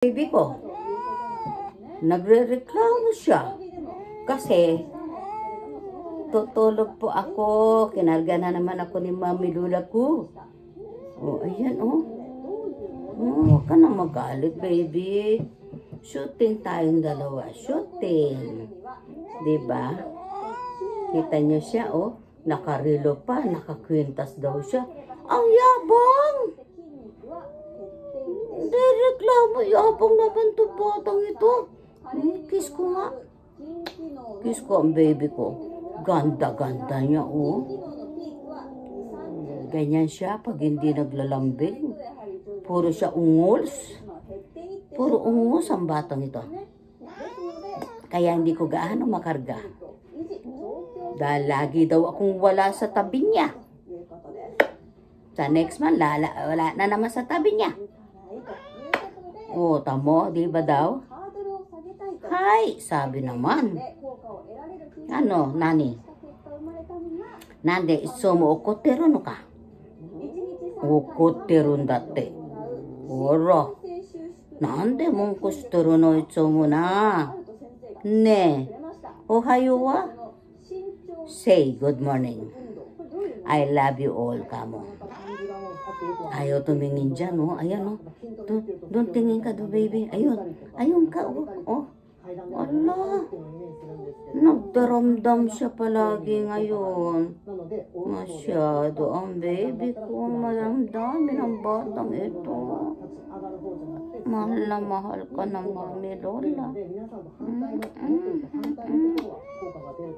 Baby ko, nagre-reklamo siya kasi tutulog po ako, kinarga na naman ako ni Mami Lula ko. Oh, ayan oh. Oh, huwag ka na magalit, baby. Shooting tayong dalawa, shooting. Diba? Kita niyo siya oh, nakarilo pa, nakakwintas daw siya. Ang yabang! Hindi reklamo, yabang naman to batang ito. Kiss ko nga. Kiss ko ang baby ko. Ganda-ganda niya, oh. Ganyan siya pag hindi naglalambing. Puro siya unguls. Puro ungus ang batang ito. Kaya hindi ko gaano makarga. Dahil lagi daw akong wala sa tabi niya. Sa next month, wala na naman sa tabi niya. Oh, tamo, di ba daw? Hi, sabi naman. Ano, nani? Nande, itsumo okoteru no ka? Okoteru ndatte. Ora. Nande monku shiteru no itsumo na? Ne. Ohayo wa? Say good morning. I love you all, kamo. Ayaw tumingin dyan, oh. Ayan, oh. Doon tingin ka, baby. Ayun. Ayun ka, oh. Oh. Allah. Nagdaramdam siya palagi ngayon. Masyado ang baby ko. Maramdamin ang batang ito. Mahal na mahal ka ng Mami Lola.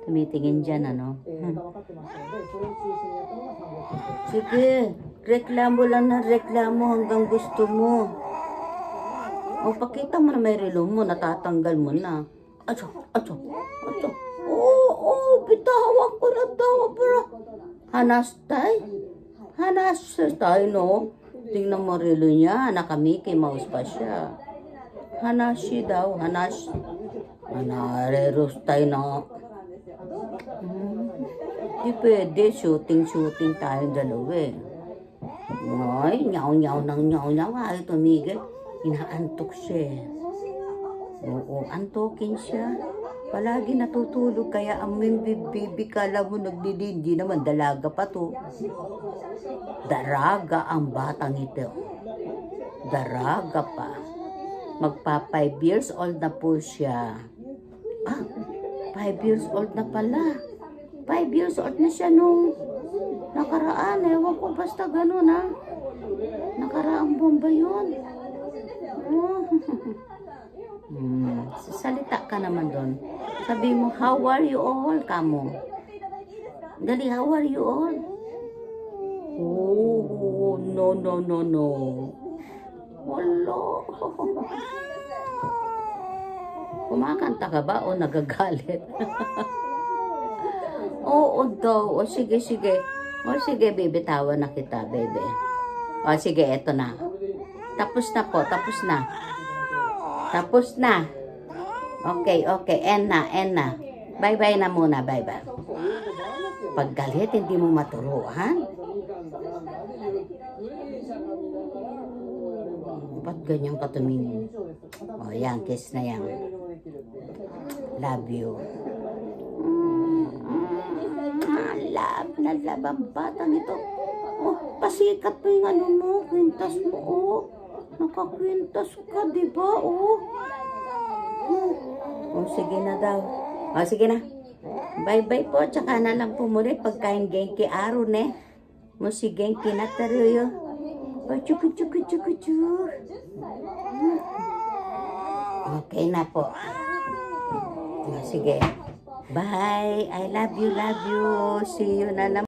Tumitingin dyan, ano? Sige, reklamo lang na reklamo hanggang gusto mo. O, pakita mo na may relo mo, natatanggal mo na. Acho, acho, acho. Oo, bitawan ko na tawa para. Hanastay? Hanastay, no? Tingnan mo relo niya, naka-Mickey Mouse pa siya. Hanashi daw, hanashi. Hanarerustay na. Di pwede, shooting tayo dalawa eh. Ay, nyaw-nyaw ng nyaw-nyaw. Ay, tumigil. Inaantok siya eh. Oo, antokin siya. Palagi natutulog kaya ang bibi kala mo nagdidindi naman. Dalaga pa to. Daraga ang batang ito. Daraga pa. Magpa 5 years old na po siya. Ah, 5 years old na pala. 5 years old na siya nung nakaraan. Ewan ko basta ganun ha. Nakaraang bomba yun. Oh. Salita ka naman doon. Sabi mo, how are you all? Kamo. Dali, how are you all? Oh, no, no, no, no. Wala. Kumakanta ka ba o nagagalit? Oo daw. O sige, sige. O sige, baby, tawa na kita, baby. O sige, eto na. Tapos na po, tapos na. Tapos na. Okay, okay. End na, end na. Bye-bye na muna, bye-bye. Pag galit, hindi mo maturuan. Ba't ganyan ka tumingin? O, yan, kiss na yan. Love you. Love na love ang batang ito. Oh, pasikat mo yung ano mo, kwintas mo, oh. Nakakwintas ka, diba, oh. Oh, sige na daw. Oh, sige na. Bye-bye po, tsaka na lang po muli pagkain genki aro, ne. Musi genki na taruyo. Oh, chuku. Okay na po. Oh, sige. Bye. I love you, love you. See you na naman.